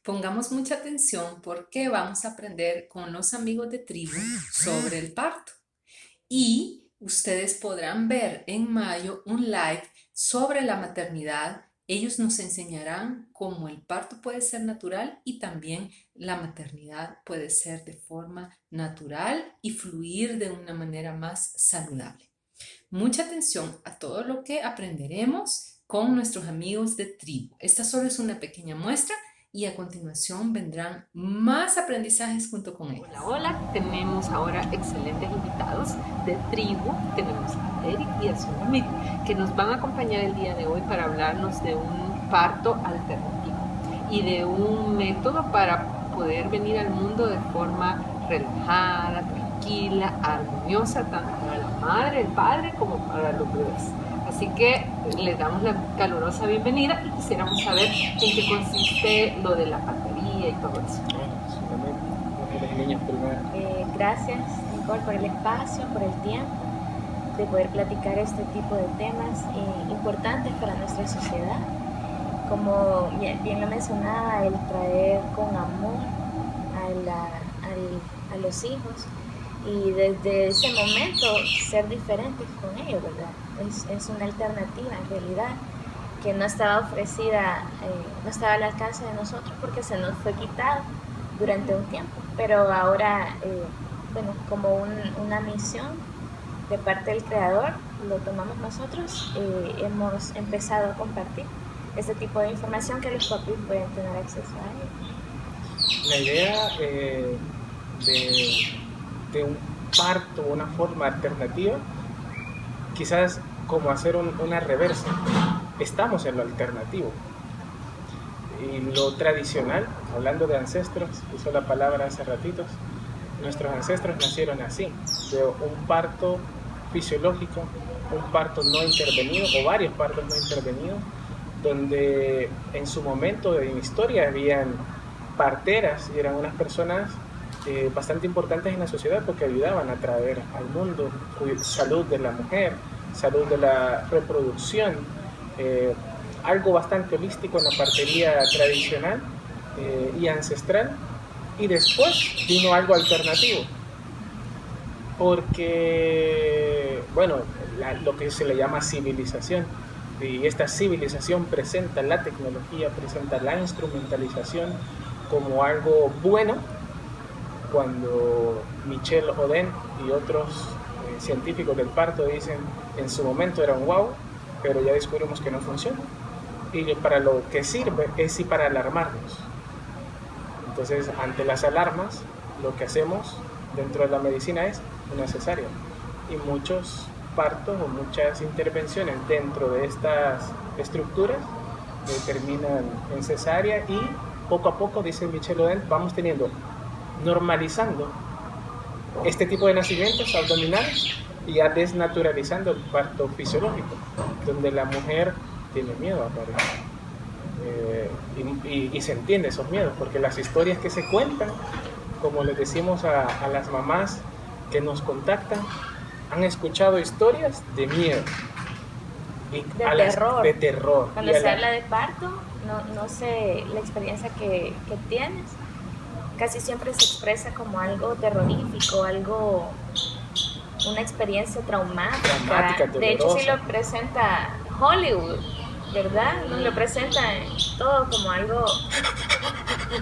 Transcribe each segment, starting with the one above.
Pongamos mucha atención porque vamos a aprender con los amigos de tribu sobre el parto. Y ustedes podrán ver en mayo un live sobre la maternidad. Ellos nos enseñarán cómo el parto puede ser natural y también la maternidad puede ser de forma natural y fluir de una manera más saludable. Mucha atención a todo lo que aprenderemos con nuestros amigos de tribu. Esta solo es una pequeña muestra y a continuación vendrán más aprendizajes junto con ellos. Hola, hola, tenemos ahora excelentes invitados de tribu. Tenemos a Eric y a Zulmit, que nos van a acompañar el día de hoy para hablarnos de un parto alternativo y de un método para poder venir al mundo de forma relajada, tranquila, armoniosa, tanto para la madre, el padre, como para los bebés. Así que les damos la calurosa bienvenida y quisiéramos saber en qué consiste lo de la partería y todo eso. Gracias, Nicole, por el espacio, por el tiempo de poder platicar este tipo de temas importantes para nuestra sociedad. Como bien lo mencionaba, el traer con amor a los hijos y desde ese momento ser diferentes con ellos, ¿verdad? Es una alternativa en realidad que no estaba ofrecida, no estaba al alcance de nosotros porque se nos fue quitado durante un tiempo, pero ahora, como una misión de parte del Creador, lo tomamos nosotros, hemos empezado a compartir este tipo de información que los papis pueden tener acceso a ella. La idea de un parto, una forma alternativa, quizás como hacer una reversa. Estamos en lo alternativo. Y lo tradicional, hablando de ancestros, usó la palabra hace ratitos, nuestros ancestros nacieron así, de un parto fisiológico, un parto no intervenido, o varios partos no intervenidos, donde en su momento de historia habían parteras y eran unas personas bastante importantes en la sociedad porque ayudaban a traer al mundo salud de la mujer, salud de la reproducción, algo bastante holístico en la partería tradicional y ancestral. Y después vino algo alternativo, porque, lo que se le llama civilización, y esta civilización presenta la tecnología, presenta la instrumentalización como algo bueno, cuando Michel Oden y otros científicos del parto dicen en su momento era un wow, pero ya descubrimos que no funciona. Y para lo que sirve es para alarmarnos. Entonces, ante las alarmas, lo que hacemos dentro de la medicina es una cesárea. Y muchos partos o muchas intervenciones dentro de estas estructuras terminan en cesárea y poco a poco, dice Michel Oden, vamos normalizando este tipo de nacimientos abdominales y ya desnaturalizando el parto fisiológico, donde la mujer tiene miedo a parir. Y se entiende esos miedos, porque las historias que se cuentan, como les decimos a las mamás que nos contactan, han escuchado historias de miedo. De terror. Cuando se habla de parto, no sé la experiencia que tienes, casi siempre se expresa como algo terrorífico, una experiencia traumática. De hecho, sí lo presenta Hollywood, ¿verdad? Nos lo presenta todo como algo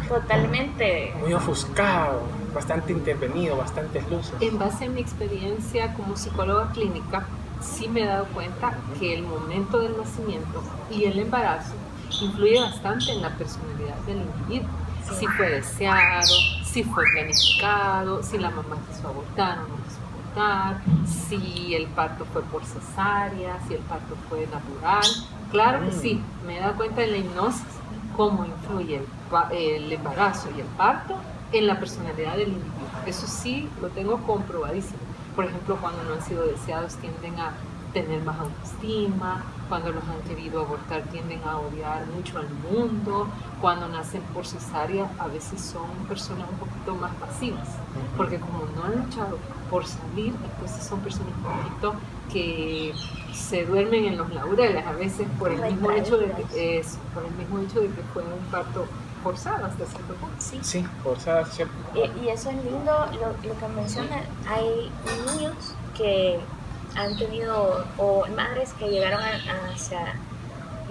totalmente muy ofuscado, bastante intervenido, bastantes luces. En base a mi experiencia como psicóloga clínica, sí me he dado cuenta que el momento del nacimiento y el embarazo influye bastante en la personalidad del individuo. Sí. Si fue deseado, si fue planificado, si la mamá quiso abortar o no quiso abortar, si el parto fue por cesárea, si el parto fue natural. Claro que sí, me he dado cuenta en la hipnosis cómo influye el embarazo y el parto en la personalidad del individuo. Eso sí, lo tengo comprobadísimo. Por ejemplo, cuando no han sido deseados tienden a tener más autoestima, cuando los han querido abortar tienden a odiar mucho al mundo, cuando nacen por cesárea a veces son personas un poquito más pasivas, porque como no han luchado por salir, entonces son personas un poquito que se duermen en los laureles a veces por el mismo hecho de que fue un parto forzado hasta cierto punto. Sí. Sí, forzadas, ¿cierto? Y eso es lindo lo que menciona. Hay niños que han tenido, o madres que llegaron hacia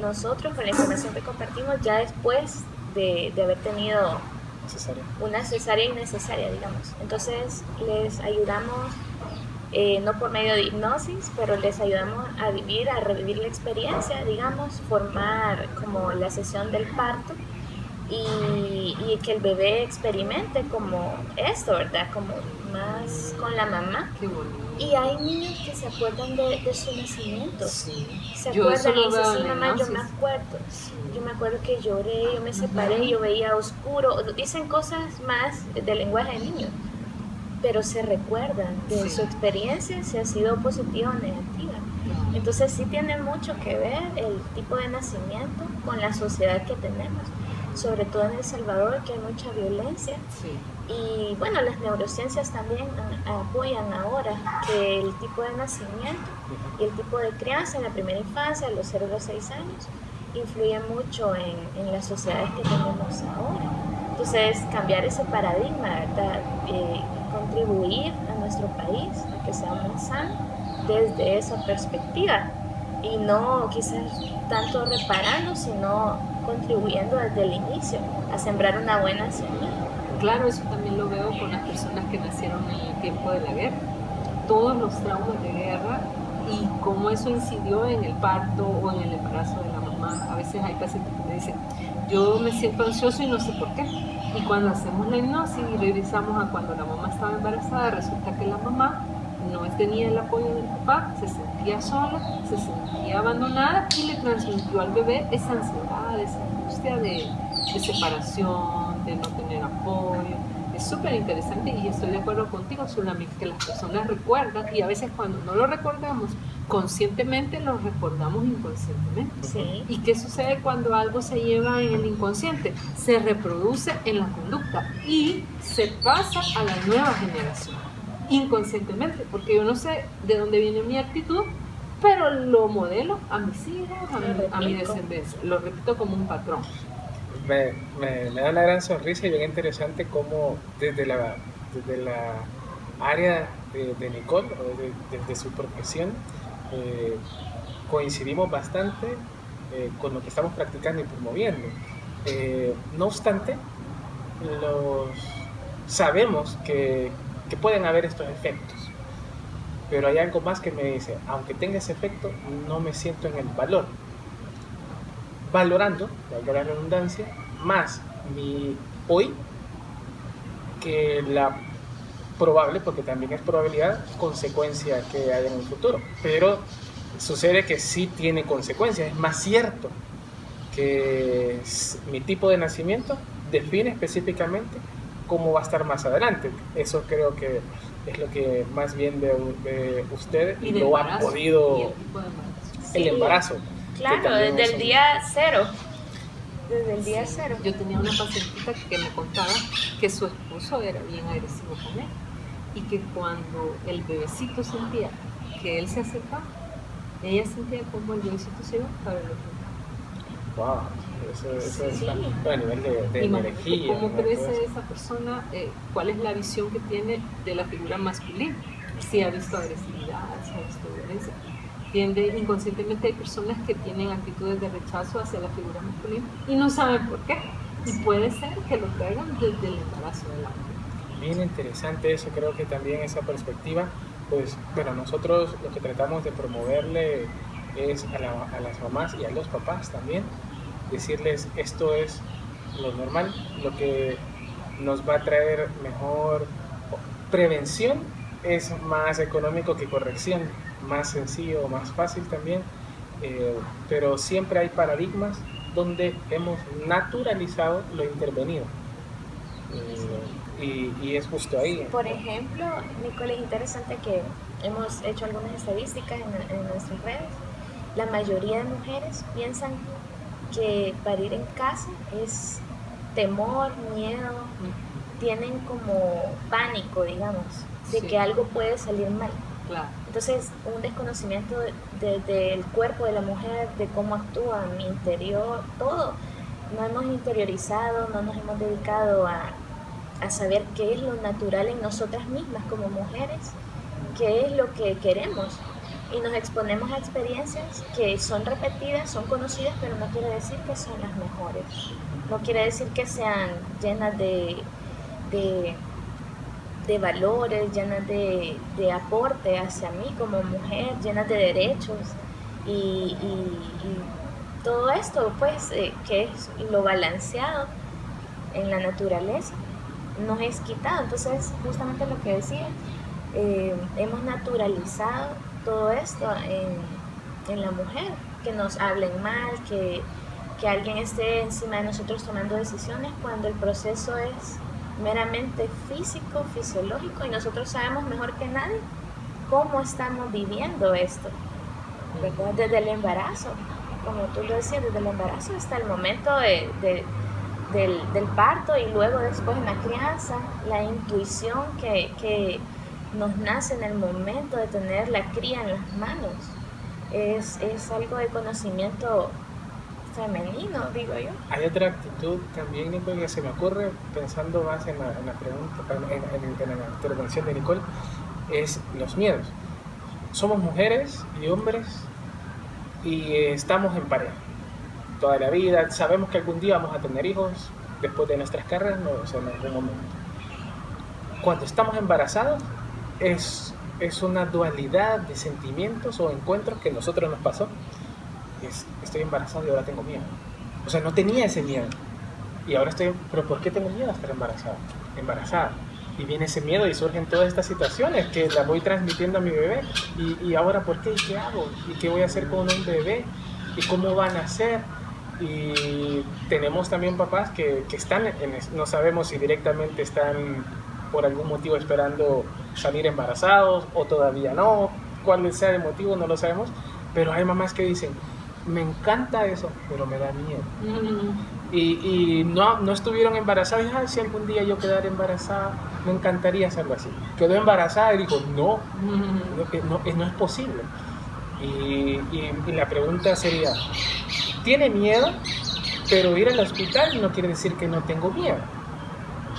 nosotros con la información que compartimos ya después de haber tenido Necesaria. una cesárea innecesaria, digamos. Entonces les ayudamos, no por medio de hipnosis, pero les ayudamos a revivir la experiencia, digamos, formar como la sesión del parto y que el bebé experimente como esto, ¿verdad? Como más con la mamá. Qué bonito. Y hay niños que se acuerdan de su nacimiento. Sí. Se Yo eso acuerdan y lo dicen, veo sí, en mamá, yo me hipnosis. acuerdo. Sí. Yo me acuerdo que lloré, yo me separé, yo veía oscuro. Dicen cosas más del lenguaje de niños, pero se recuerdan de Sí. su experiencia, si ha sido positiva o negativa. Entonces sí tiene mucho que ver el tipo de nacimiento con la sociedad que tenemos, sobre todo en El Salvador, que hay mucha violencia. Sí. Y bueno, las neurociencias también apoyan ahora que el tipo de nacimiento y el tipo de crianza en la primera infancia, a los 0 a los 6 años, influye mucho en las sociedades que tenemos ahora. Entonces, cambiar ese paradigma, ¿verdad? Contribuir a nuestro país a que sea más sano desde esa perspectiva y no quizás tanto reparando, sino contribuyendo desde el inicio a sembrar una buena semilla. Claro, eso también lo veo con las personas que nacieron en el tiempo de la guerra. Todos los traumas de guerra y cómo eso incidió en el parto o en el embarazo de la mamá. A veces hay pacientes que me dicen, yo me siento ansioso y no sé por qué. Y cuando hacemos la hipnosis y revisamos a cuando la mamá estaba embarazada, resulta que la mamá no tenía el apoyo del papá, se sentía sola, se sentía abandonada y le transmitió al bebé esa ansiedad, esa angustia de separación, de no tener apoyo. Es súper interesante y estoy de acuerdo contigo, Zulami, que las personas recuerdan y a veces cuando no lo recordamos conscientemente, lo recordamos inconscientemente. Sí. ¿Y qué sucede cuando algo se lleva en el inconsciente? Se reproduce en la conducta y se pasa a la nueva generación, inconscientemente, porque yo no sé de dónde viene mi actitud, pero lo modelo a mis hijos, a mi descendencia, lo repito como un patrón. Me da una gran sonrisa y bien interesante cómo desde la área de Nicole, o desde su profesión, coincidimos bastante con lo que estamos practicando y promoviendo. No obstante, sabemos que pueden haber estos efectos, pero hay algo más que me dice, aunque tenga ese efecto, no me siento en el valor. Valorando, valga la redundancia, más mi hoy que la probable, porque también es probabilidad, consecuencia que haya en un futuro. Pero sucede que sí tiene consecuencias. Es más cierto que mi tipo de nacimiento define específicamente cómo va a estar más adelante. Eso creo que es lo que más bien de usted Y lo ha podido, y el tipo de embarazo. Sí. el embarazo. Claro, desde el día cero. Desde el día cero. Yo tenía una pacientita que me contaba que su esposo era bien agresivo con él y que cuando el bebecito sentía que él se acercaba, ella sentía como el bebecito se iba para el otro. Wow, eso Sí. está a nivel de Imagínate energía. cómo ¿no? crece esa persona, cuál es la visión que tiene de la figura masculina, si ha visto agresividad, si ha visto violencia. Inconscientemente hay personas que tienen actitudes de rechazo hacia la figura masculina y no saben por qué. Y puede ser que lo traigan desde el embarazo de la mujer. Bien interesante eso, creo que también esa perspectiva, pues bueno, nosotros lo que tratamos de promoverle es a las mamás y a los papás también, decirles esto es lo normal, lo que nos va a traer mejor prevención es más económico que corrección, más sencillo, más fácil también, pero siempre hay paradigmas donde hemos naturalizado lo intervenido. Y es justo ahí. Por ejemplo, Nicole, es interesante que hemos hecho algunas estadísticas en nuestras redes. La mayoría de mujeres piensan que parir en casa es temor, miedo, tienen como pánico, digamos, de Sí. que algo puede salir mal. Claro. Entonces, un desconocimiento del cuerpo de la mujer, de cómo actúa, mi interior, todo, no hemos interiorizado, no nos hemos dedicado a saber qué es lo natural en nosotras mismas como mujeres, qué es lo que queremos. Y nos exponemos a experiencias que son repetidas, son conocidas, pero no quiere decir que son las mejores. No quiere decir que sean llenas de valores, llenas de aporte hacia mí como mujer, llenas de derechos y todo esto, pues, que es lo balanceado en la naturaleza, nos es quitado. Entonces, justamente lo que decía, hemos naturalizado todo esto en la mujer, que nos hablen mal, que alguien esté encima de nosotros tomando decisiones, cuando el proceso es meramente físico, fisiológico, y nosotros sabemos mejor que nadie cómo estamos viviendo esto, ¿verdad? Desde el embarazo, como tú lo decías, desde el embarazo hasta el momento del parto, y luego después en la crianza, la intuición que nos nace en el momento de tener la cría en las manos, es algo de conocimiento femenino, digo yo. Hay otra actitud también, Nicole, que se me ocurre pensando más en la pregunta, en la intervención de Nicole, es los miedos. Somos mujeres y hombres y estamos en pareja toda la vida, sabemos que algún día vamos a tener hijos después de nuestras carreras, no, o sea, en algún momento. Cuando estamos embarazados es una dualidad de sentimientos o encuentros que a nosotros nos pasó. Estoy embarazado y ahora tengo miedo. O sea, no tenía ese miedo. Y ahora pero ¿por qué tengo miedo a estar embarazada? Y viene ese miedo y surgen todas estas situaciones que las voy transmitiendo a mi bebé. Y ahora, ¿por qué? ¿Y qué hago? ¿Y qué voy a hacer con un bebé? ¿Y cómo van a ser? Y tenemos también papás que están no sabemos si directamente están por algún motivo esperando salir embarazados o todavía no. Cuál sea el motivo, no lo sabemos. Pero hay mamás que dicen, me encanta eso, pero me da miedo. Y no estuvieron embarazadas. Si algún día yo quedara embarazada, me encantaría hacerlo así. Quedó embarazada y dijo, no es posible. Y la pregunta sería, ¿tiene miedo? Pero ir al hospital no quiere decir que no tengo miedo.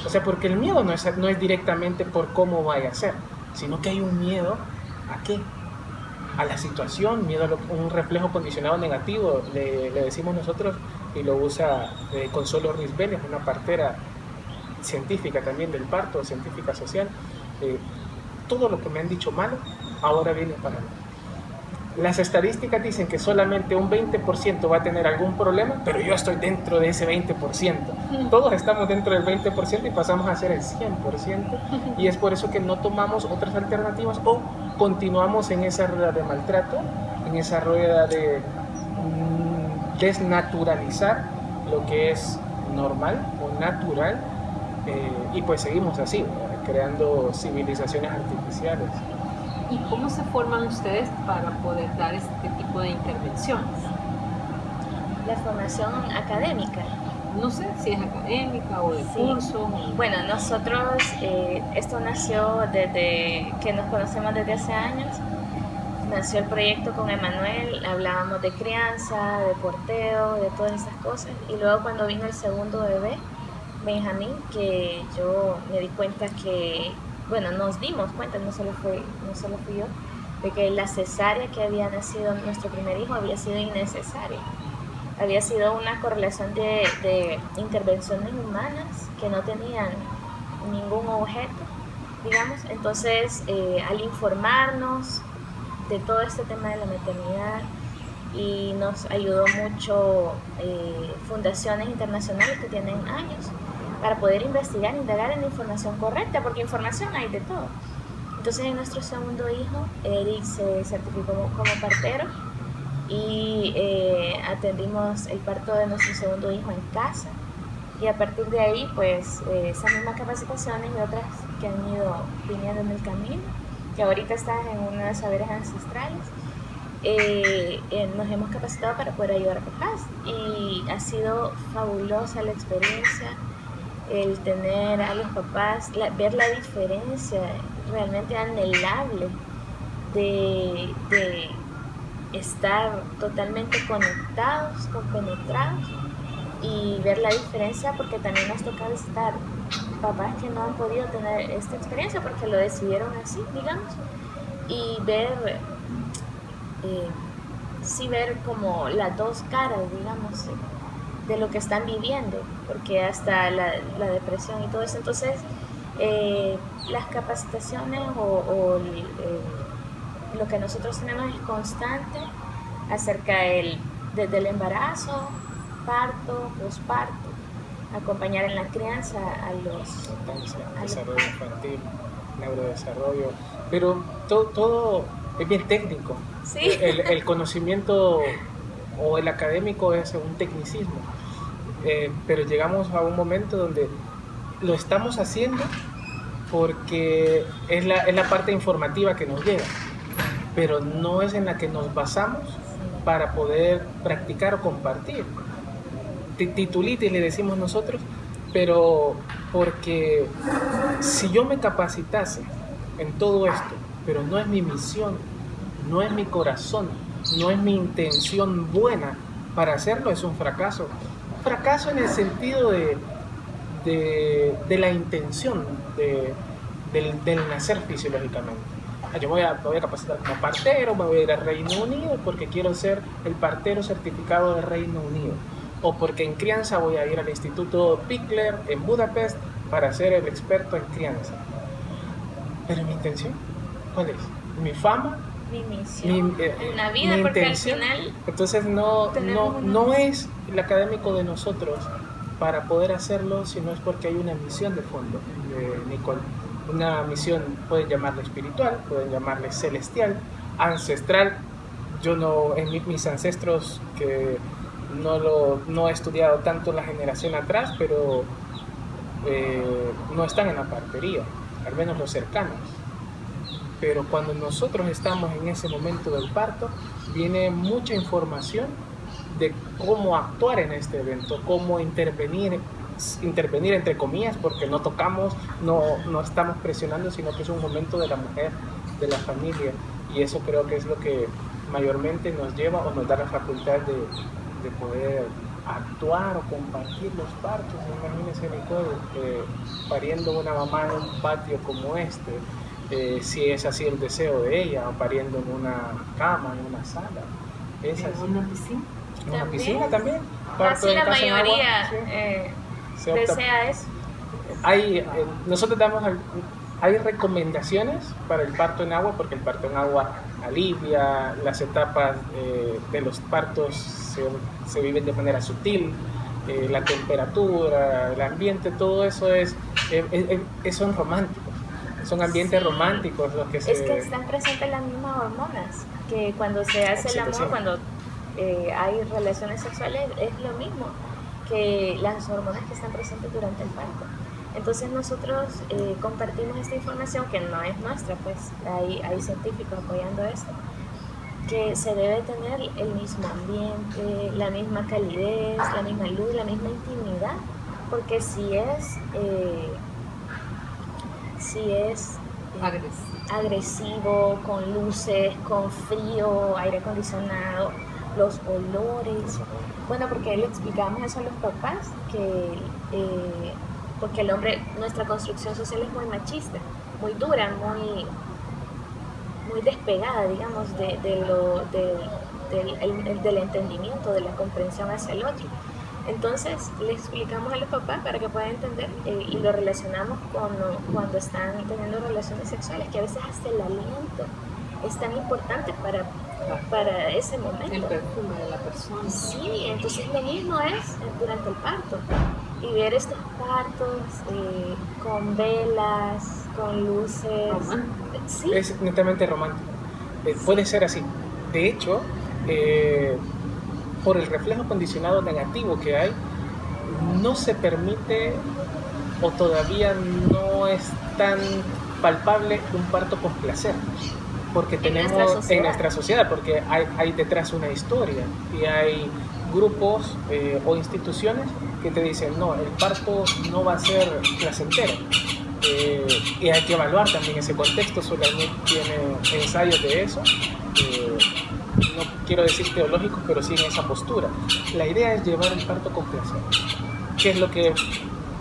O sea, porque el miedo no es directamente por cómo vaya a ser, sino que hay un miedo ¿a qué? A la situación, miedo a un reflejo condicionado negativo, le decimos nosotros, y lo usa Consuelo Ruiz Vélez, una partera científica también del parto, científica social. Todo lo que me han dicho malo, ahora viene para mí. Las estadísticas dicen que solamente un 20% va a tener algún problema, pero yo estoy dentro de ese 20%. Todos estamos dentro del 20% y pasamos a ser el 100%. Y es por eso que no tomamos otras alternativas o continuamos en esa rueda de maltrato, en esa rueda de desnaturalizar lo que es normal o natural. Y pues seguimos así, creando civilizaciones artificiales. ¿Y cómo se forman ustedes para poder dar este tipo de intervenciones? La formación académica. No sé si es académica o de curso. Bueno, nosotros, esto nació desde que nos conocemos desde hace años. Nació el proyecto con Emanuel, hablábamos de crianza, de porteo, de todas esas cosas. Y luego cuando vino el segundo bebé, Benjamín, que yo me di cuenta que, bueno, nos dimos cuenta, no solo fui yo, de que la cesárea que había nacido nuestro primer hijo había sido innecesaria. Había sido una correlación de intervenciones humanas que no tenían ningún objeto, digamos. Entonces, al informarnos de todo este tema de la maternidad, y nos ayudó mucho fundaciones internacionales que tienen años para poder investigar, indagar en la información correcta, porque información hay de todo. Entonces, en nuestro segundo hijo, Eric se certificó como partero y atendimos el parto de nuestro segundo hijo en casa, y a partir de ahí, pues, esas mismas capacitaciones y otras que han ido viniendo en el camino, que ahorita están en uno de saberes ancestrales, nos hemos capacitado para poder ayudar a papás, y ha sido fabulosa la experiencia, el tener a los papás, ver la diferencia realmente anhelable de estar totalmente conectados, compenetrados, y ver la diferencia, porque también nos toca visitar papás que no han podido tener esta experiencia porque lo decidieron así, digamos, y ver, sí ver como las dos caras, digamos, de lo que están viviendo, porque hasta la depresión y todo eso. Entonces, las capacitaciones lo que nosotros tenemos es constante acerca desde el embarazo, parto, posparto, acompañar en la crianza a los desarrollo infantil, neurodesarrollo, pero todo es bien técnico. Sí. El conocimiento o el académico es un tecnicismo, pero llegamos a un momento donde lo estamos haciendo porque es la parte informativa que nos llega, pero no es en la que nos basamos para poder practicar o compartir. Titulitis le decimos nosotros, pero porque si yo me capacitase en todo esto, pero no es mi misión, no es mi corazón, no es mi intención buena para hacerlo, es un fracaso. Un fracaso en el sentido de la intención del nacer fisiológicamente. Yo me voy a capacitar como partero, me voy a ir al Reino Unido porque quiero ser el partero certificado del Reino Unido. O porque en crianza voy a ir al Instituto Pickler en Budapest para ser el experto en crianza. Pero mi intención, ¿cuál es? ¿Mi fama? Mi misión en la vida, porque intención. Al final... Entonces no es el académico de nosotros para poder hacerlo, sino es porque hay una misión de fondo, Nicole. Una misión, pueden llamarla espiritual, pueden llamarla celestial, ancestral. Yo no, en mis ancestros que no he estudiado tanto la generación atrás, pero no están en la partería, al menos los cercanos. Pero cuando nosotros estamos en ese momento del parto, viene mucha información de cómo actuar en este evento, cómo intervenir entre comillas, porque no tocamos, no estamos presionando, sino que es un momento de la mujer, de la familia, y eso creo que es lo que mayormente nos lleva o nos da la facultad de poder actuar o compartir los partos. Imagínense, Nicole, pariendo una mamá en un patio como este, si es así el deseo de ella, o pariendo en una cama, en una sala, es así. ¿En una piscina? ¿En una piscina también? Casi la mayoría sí. desea eso. Nosotros hay recomendaciones para el parto en agua, porque el parto en agua alivia, las etapas de los partos se viven de manera sutil, la temperatura, el ambiente, todo eso son románticos, son ambientes románticos los que Es que están presentes las mismas hormonas, que cuando se hace el amor, cuando hay relaciones sexuales, es lo mismo que las hormonas que están presentes durante el parto. Entonces nosotros compartimos esta información que no es nuestra, pues hay científicos apoyando esto, que se debe tener el mismo ambiente, la misma calidez, la misma luz, la misma intimidad, porque si es agresivo, con luces, con frío, aire acondicionado, los olores. Bueno, porque le explicamos eso a los papás, que porque el hombre, nuestra construcción social es muy machista, muy dura, muy despegada, digamos, del entendimiento, de la comprensión hacia el otro. Entonces le explicamos a los papás para que puedan entender y lo relacionamos con cuando están teniendo relaciones sexuales, que a veces hasta el aliento es tan importante para ese momento. El perfume de la persona. Sí, entonces lo mismo es durante el parto. Y ver estos partos con velas, con luces. Sí. Es netamente romántico. Puede ser así. De hecho, por el reflejo condicionado negativo que hay, no se permite o todavía no es tan palpable un parto con placer, porque tenemos en nuestra sociedad, porque hay detrás una historia y hay grupos o instituciones que te dicen no, el parto no va a ser placentero, y hay que evaluar también ese contexto. Solamente tiene ensayos de eso. quiero decir teológicos, pero sí en esa postura. La idea es llevar el parto con placer. ¿Qué es lo que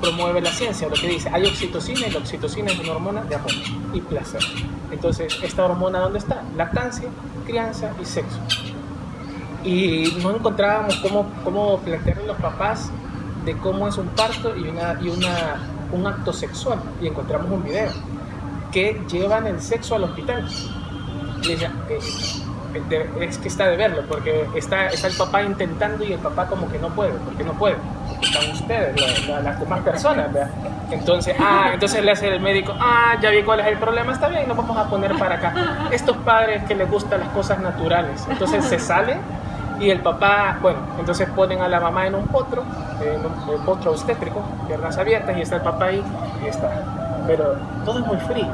promueve la ciencia? Lo que dice, hay oxitocina, y la oxitocina es una hormona de amor y placer. Entonces, ¿esta hormona dónde está? Lactancia, crianza y sexo. Y no encontrábamos cómo plantearle a los papás de cómo es un parto y un acto sexual. Y encontramos un video que llevan el sexo al hospital. Y decía, es que está de verlo, porque está el papá intentando y el papá como que no puede. ¿Por qué no puede? Porque están ustedes, las demás personas, ¿verdad? Entonces le hace el médico, ya vi cuál es el problema, está bien, nos vamos a poner para acá. Estos padres que les gustan las cosas naturales. Entonces se sale y el papá, bueno, entonces ponen a la mamá en un potro obstétrico, piernas abiertas, y está el papá ahí, y está. Pero todo es muy frío.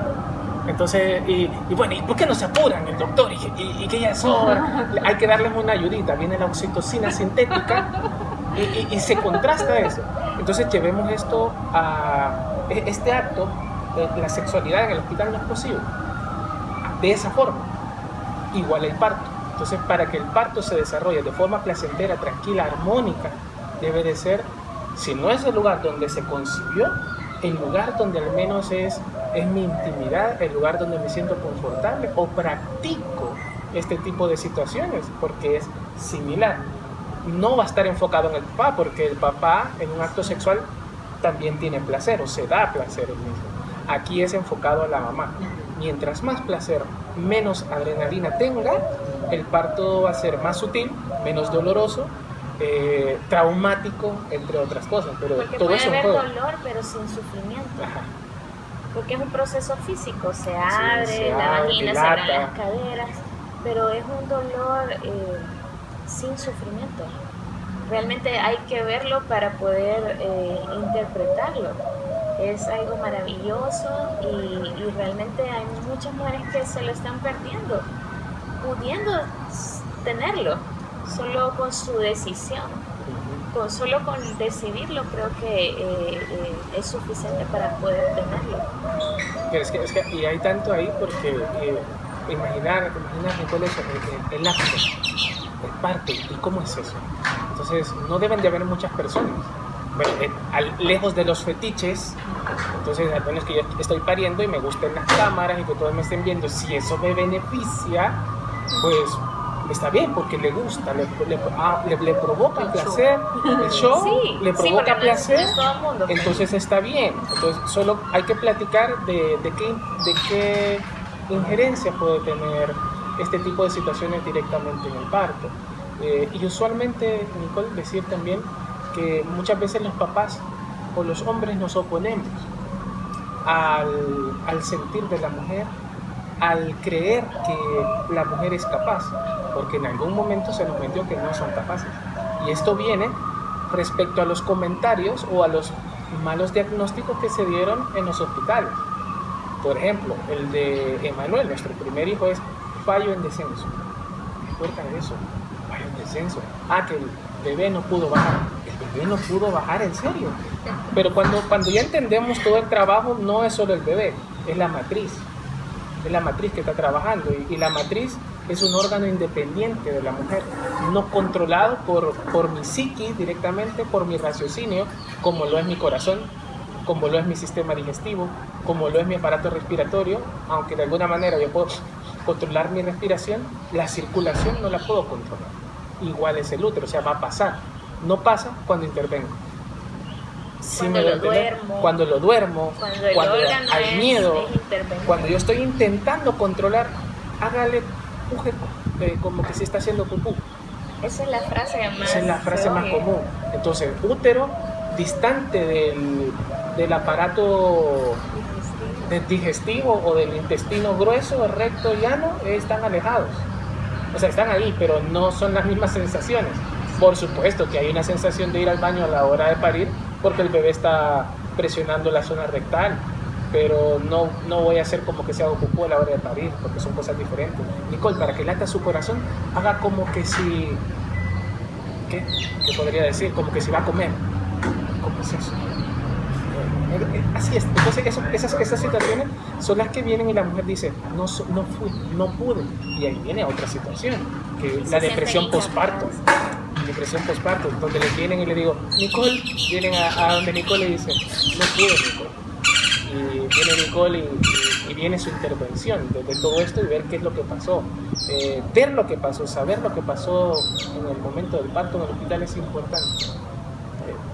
Entonces, y bueno, ¿y por qué no se apuran el doctor? Y que ya es hora, hay que darles una ayudita, viene la oxitocina sintética y se contrasta eso. Entonces llevemos esto a este acto, la sexualidad en el hospital no es posible, de esa forma, igual el parto. Entonces, para que el parto se desarrolle de forma placentera, tranquila, armónica, debe de ser, si no es el lugar donde se concibió, el lugar donde al menos es mi intimidad, el lugar donde me siento confortable o practico este tipo de situaciones, porque es similar. No va a estar enfocado en el papá, porque el papá en un acto sexual también tiene placer o se da placer él mismo. Aquí es enfocado a la mamá. Mientras más placer, menos adrenalina tenga, el parto va a ser más sutil, menos doloroso, traumático, entre otras cosas. Pero porque todo puede eso haber dolor, pero sin sufrimiento. Ajá. Porque es un proceso físico, se abre la vagina, se abren las caderas, pero es un dolor sin sufrimiento. Realmente hay que verlo para poder interpretarlo. Es algo maravilloso y realmente hay muchas mujeres que se lo están perdiendo, pudiendo tenerlo, solo con su decisión. Solo con decidirlo creo que es suficiente para poder tenerlo. Pero es que y hay tanto ahí porque imaginar cuál es el acto, el parto, y cómo es eso. Entonces no deben de haber muchas personas. Bueno, lejos de los fetiches, entonces al menos que yo estoy pariendo y me gusten las cámaras y que todos me estén viendo, si eso me beneficia, pues está bien, porque le gusta, le provoca el placer, el show, sí, le provoca placer, entonces está bien. Entonces solo hay que platicar de qué injerencia puede tener este tipo de situaciones directamente en el parto. Y usualmente, Nicole, decir también que muchas veces los papás o los hombres nos oponemos al sentir de la mujer, al creer que la mujer es capaz, porque en algún momento se nos metió que no son capaces. Y esto viene respecto a los comentarios o a los malos diagnósticos que se dieron en los hospitales. Por ejemplo, el de Emanuel, nuestro primer hijo, es fallo en descenso. ¿Recuerdan eso? Fallo en descenso. Que el bebé no pudo bajar. El bebé no pudo bajar, ¿en serio? Pero cuando ya entendemos todo el trabajo, no es solo el bebé, es la matriz. Es la matriz que está trabajando, y la matriz es un órgano independiente de la mujer, no controlado por mi psiqui directamente, por mi raciocinio, como lo es mi corazón, como lo es mi sistema digestivo, como lo es mi aparato respiratorio. Aunque de alguna manera yo puedo controlar mi respiración, la circulación no la puedo controlar. Igual es el útero, o sea, va a pasar. No pasa cuando intervengo. Cuando lo duermo, cuando hay miedo, cuando yo estoy intentando controlar, hágale como que se está haciendo pupú. Esa es la frase más común. Entonces, útero distante del aparato digestivo o del intestino grueso, recto, llano, están alejados. O sea, están ahí, pero no son las mismas sensaciones. Por supuesto que hay una sensación de ir al baño a la hora de parir, porque el bebé está presionando la zona rectal, pero no voy a hacer como que se haga pupú a la hora de parir, porque son cosas diferentes. Nicole, para que lata su corazón, haga como que si... ¿Qué podría decir? Como que si va a comer. ¿Cómo es eso? Así es. Entonces esas situaciones son las que vienen y la mujer dice, no fui, no pude. Y ahí viene otra situación, que es la depresión posparto. Depresión posparto, donde le vienen y le digo, Nicole, vienen a donde Nicole le dice, no pude, Nicole. Y viene Nicole y viene su intervención de todo esto y ver qué es lo que pasó. Ver lo que pasó, saber lo que pasó en el momento del parto en el hospital es importante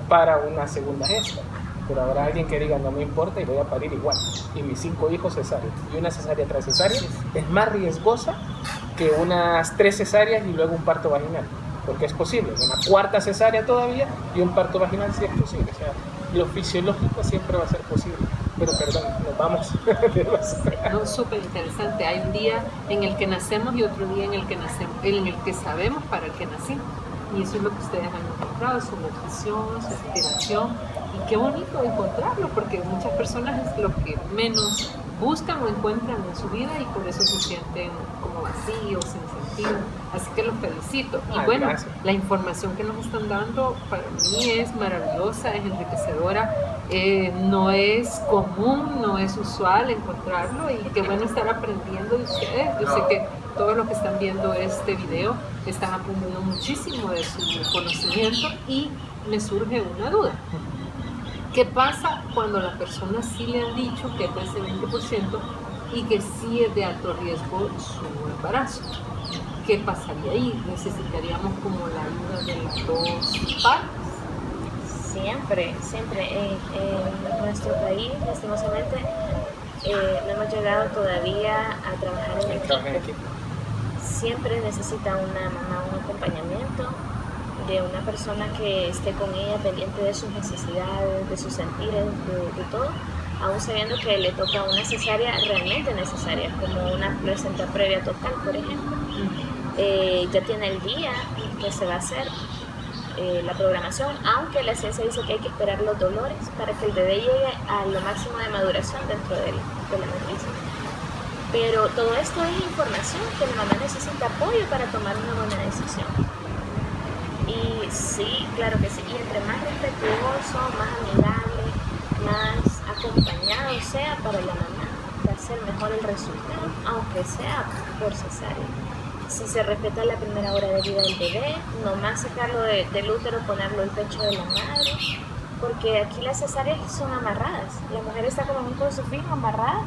para una segunda gesta. Pero habrá alguien que diga, no me importa y voy a parir igual. Y mis 5 hijos cesáreos. Y una cesárea tras cesárea es más riesgosa que unas 3 cesáreas y luego un parto vaginal. Porque es posible, una 4ª cesárea todavía y un parto vaginal sí es posible. O sea, lo fisiológico siempre va a ser posible. Pero perdón, nos vamos. No, súper interesante. Hay un día en el que nacemos y otro día en el que nacemos, en el que sabemos para qué nacimos. Y eso es lo que ustedes han encontrado, su nutrición, su inspiración. Y qué bonito encontrarlo, porque muchas personas es lo que menos buscan o encuentran en su vida y por eso se sienten como vacíos, sin sentido. Así que los felicito. Y bueno, gracias. La información que nos están dando para mí es maravillosa, es enriquecedora. No es común, no es usual encontrarlo y qué bueno estar aprendiendo de ustedes. Yo sé que todos los que están viendo este video están aprendiendo muchísimo de su conocimiento y me surge una duda. ¿Qué pasa cuando la persona sí le han dicho que es de ese 20% y que sí es de alto riesgo su embarazo? ¿Qué pasaría ahí? ¿Necesitaríamos como la ayuda de las dos partes? Siempre. En nuestro país, lastimosamente, no hemos llegado todavía a trabajar en equipo. Siempre necesita una mamá un acompañamiento de una persona que esté con ella pendiente de sus necesidades, de sus sentires, de todo, aún sabiendo que le toca una cesárea realmente necesaria, como una placenta previa total, por ejemplo. Ya tiene el día que se va a hacer la programación, aunque la ciencia dice que hay que esperar los dolores para que el bebé llegue a lo máximo de maduración dentro de la matriz. Pero todo esto es información que la mamá necesita apoyo para tomar una buena decisión. Y sí, claro que sí, y entre más respetuoso, más amigable, más acompañado sea para la mamá, va a ser mejor el resultado, aunque sea por cesárea. Si se respeta la primera hora de vida del bebé, no más sacarlo del útero, ponerlo al pecho de la madre, porque aquí las cesáreas son amarradas. La mujer está como en un crucifijo amarrada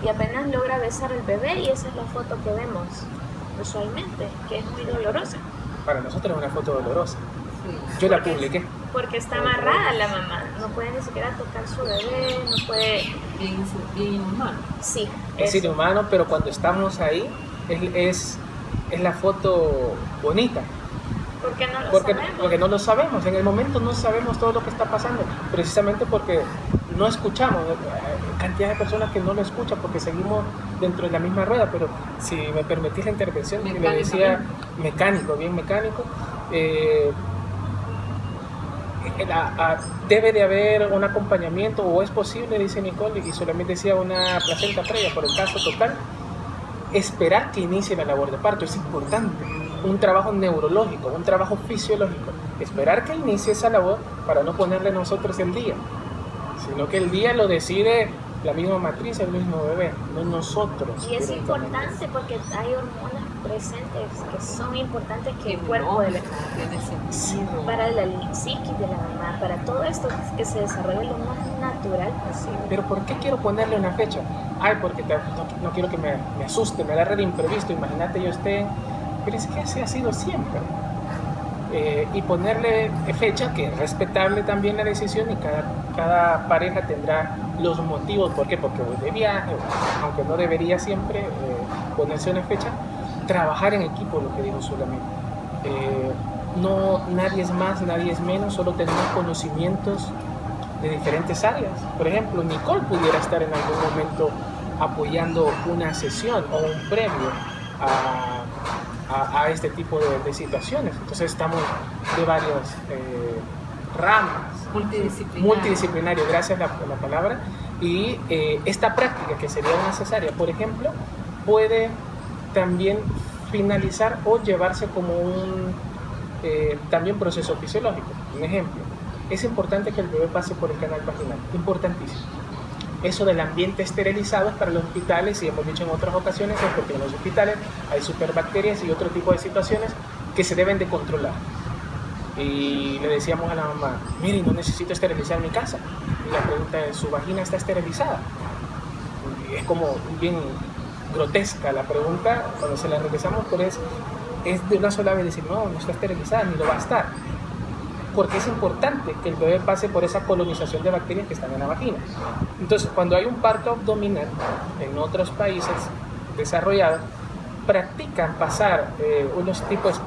y apenas logra besar al bebé y esa es la foto que vemos usualmente, que es muy dolorosa. Para nosotros es una foto dolorosa. Yo la publiqué. Porque está amarrada la mamá, no puede ni siquiera tocar su bebé, no puede... Bien inhumano. Sí. Es inhumano, pero cuando estamos ahí es la foto bonita. Porque no lo sabemos. Porque no lo sabemos, en el momento no sabemos todo lo que está pasando, precisamente porque no escuchamos. Cantidad de personas que no lo escuchan porque seguimos dentro de la misma rueda, pero si me permitís la intervención, que le decía bien mecánico, debe de haber un acompañamiento, o es posible, dice Nicole, y solamente decía una placenta previa por el caso total, esperar que inicie la labor de parto, es importante, un trabajo neurológico, un trabajo fisiológico, esperar que inicie esa labor para no ponerle nosotros el día, sino que el día lo decide la misma matriz, el mismo bebé, no nosotros. Y es importante porque hay hormonas presentes que son importantes que el cuerpo de la para la psiquis de la mamá, para todo esto que se desarrolle lo más natural posible. Pero ¿por qué quiero ponerle una fecha? Ay, porque no quiero que me asuste, me agarre de imprevisto, imagínate yo esté... Pero es que así ha sido siempre. Y ponerle fecha, que es respetable también la decisión, y cada pareja tendrá los motivos. ¿Por qué? Porque voy de viaje, aunque no debería siempre ponerse una fecha. Trabajar en equipo, lo que dijo solamente. No, nadie es más, nadie es menos, solo tenemos conocimientos de diferentes áreas. Por ejemplo, Nicole pudiera estar en algún momento apoyando una sesión o un previo a este tipo de situaciones. Entonces estamos de varias ramas. Multidisciplinario, gracias a la palabra. Y esta práctica, que sería una cesárea, por ejemplo, puede también finalizar o llevarse como un también proceso fisiológico. Un ejemplo, es importante que el bebé pase por el canal vaginal, importantísimo. Eso del ambiente esterilizado es para los hospitales, y hemos dicho en otras ocasiones, es porque en los hospitales hay superbacterias y otro tipo de situaciones que se deben de controlar. Y le decíamos a la mamá, mire, no necesito esterilizar mi casa. Y la pregunta es, ¿su vagina está esterilizada? Y es como bien grotesca la pregunta cuando se la regresamos, pero es de una sola vez decir, no, no está esterilizada, ni lo va a estar. Porque es importante que el bebé pase por esa colonización de bacterias que están en la vagina. Entonces, cuando hay un parto abdominal, en otros países desarrollados, practican pasar unos tipos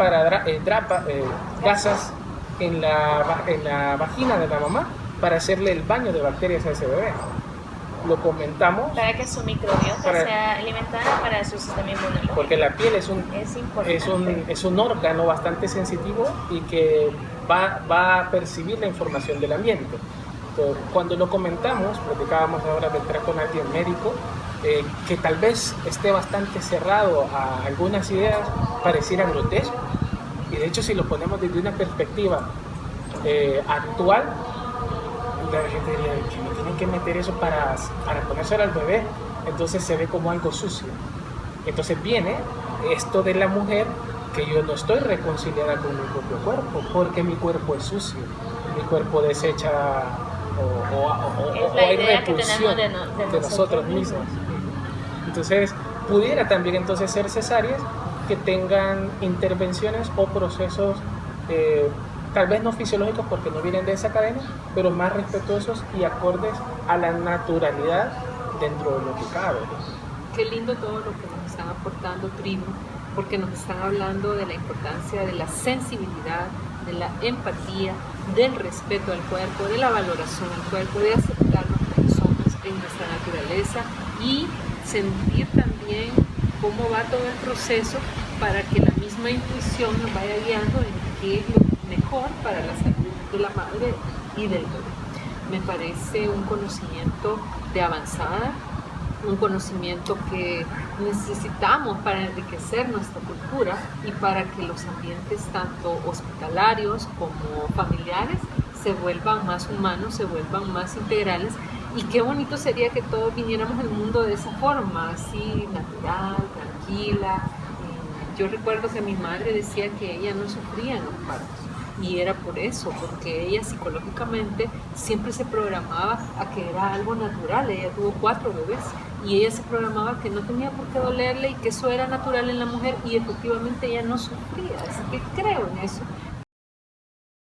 gasas en la vagina de la mamá para hacerle el baño de bacterias a ese bebé. Lo comentamos. Para que su microbiota sea alimentada para su sistema inmunológico. Porque la piel es un órgano bastante sensitivo y que va a percibir la información del ambiente. Entonces, cuando lo comentamos, platicábamos ahora de entrar con alguien médico, que tal vez esté bastante cerrado a algunas ideas, pareciera grotesco. Y de hecho, si lo ponemos desde una perspectiva actual, la gente diría que no tienen que meter eso para ponérselo al bebé, entonces se ve como algo sucio. Entonces viene esto de la mujer, que yo no estoy reconciliada con mi propio cuerpo, porque mi cuerpo es sucio, mi cuerpo desecha o hay repulsión de nosotros mismos. Entonces pudiera también entonces ser cesáreas que tengan intervenciones o procesos tal vez no fisiológicos porque no vienen de esa cadena, pero más respetuosos y acordes a la naturalidad dentro de lo que cabe. Qué lindo todo lo que nos están aportando, tribu, porque nos están hablando de la importancia de la sensibilidad, de la empatía, del respeto al cuerpo, de la valoración al cuerpo, de aceptarnos como somos en nuestra naturaleza y sentir también cómo va todo el proceso para que la misma intuición nos vaya guiando en qué es lo mejor para la salud de la madre y del bebé. Me parece un conocimiento de avanzada, un conocimiento que necesitamos para enriquecer nuestra cultura y para que los ambientes tanto hospitalarios como familiares se vuelvan más humanos, se vuelvan más integrales. Y qué bonito sería que todos viniéramos al mundo de esa forma, así natural, tranquila. Yo recuerdo que mi madre decía que ella no sufría en los partos. Y era por eso, porque ella psicológicamente siempre se programaba a que era algo natural. Ella tuvo 4 bebés y ella se programaba que no tenía por qué dolerle y que eso era natural en la mujer, y efectivamente ella no sufría. Así que creo en eso,